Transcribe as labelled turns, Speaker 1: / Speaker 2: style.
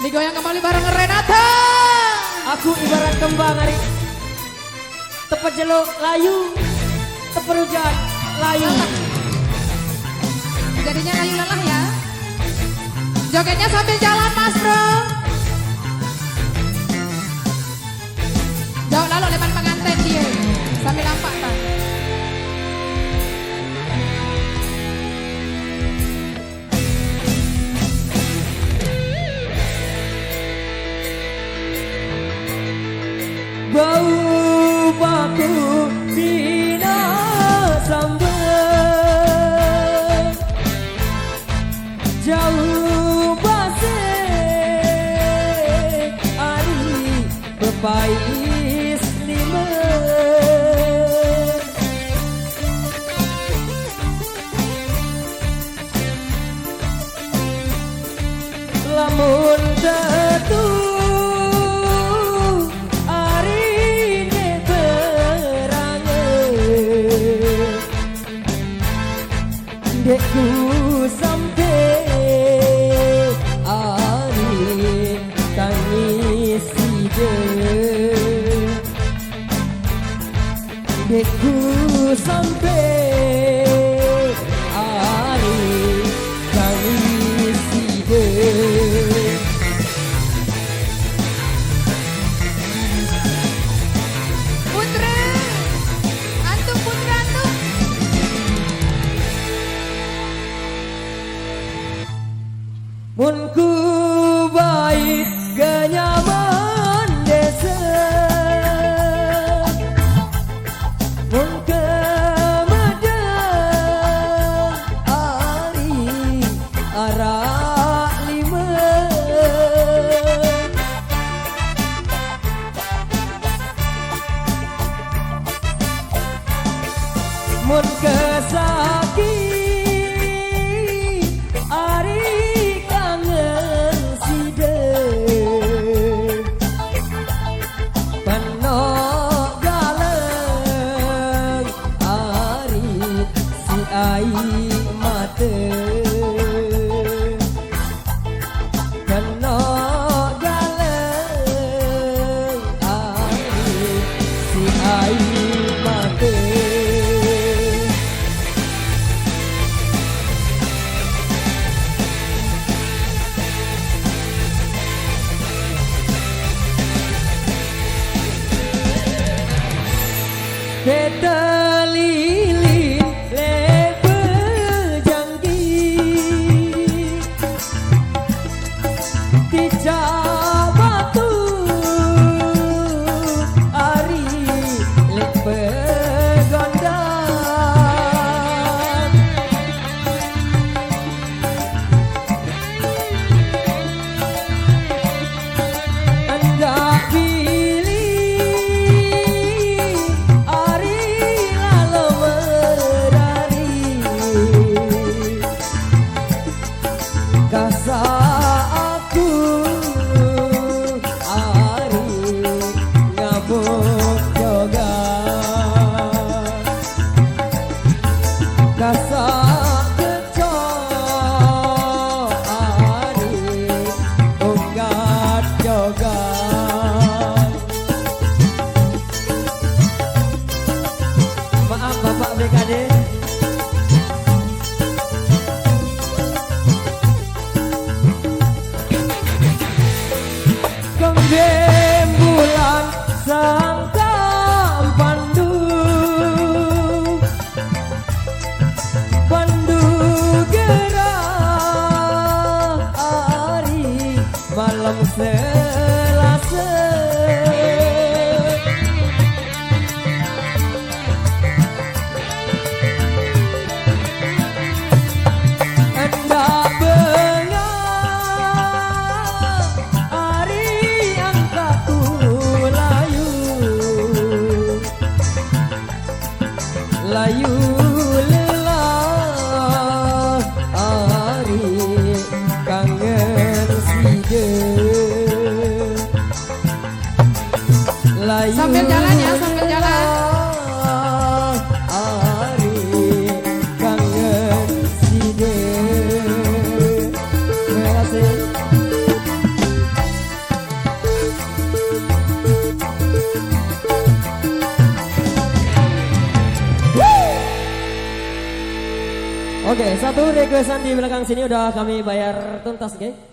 Speaker 1: Digoyang kembali bareng Renata.
Speaker 2: Aku ibarat kembang hari tepat jeluk layu, tepat hujan layu.
Speaker 1: Jadinya layu lelah ya. Jogetnya sambil jalan Mas Bro. Jauh lalu leman pengantin dia. Sambil nampak tak.
Speaker 2: Bau baku dina sambal jauh basik ari bepais lima lamun tetu dekku sampai ari tangis ide dekku sampai ari tangis ide
Speaker 1: Putra, antum putra antum.
Speaker 2: mun ku baik kenyaman desa mun kemadang ari arak lima mun kesakit ari ai mate kena galeng ai si ai mate kita lilin lebe jangki Oke, satu requestan di belakang sini udah kami bayar tuntas, oke?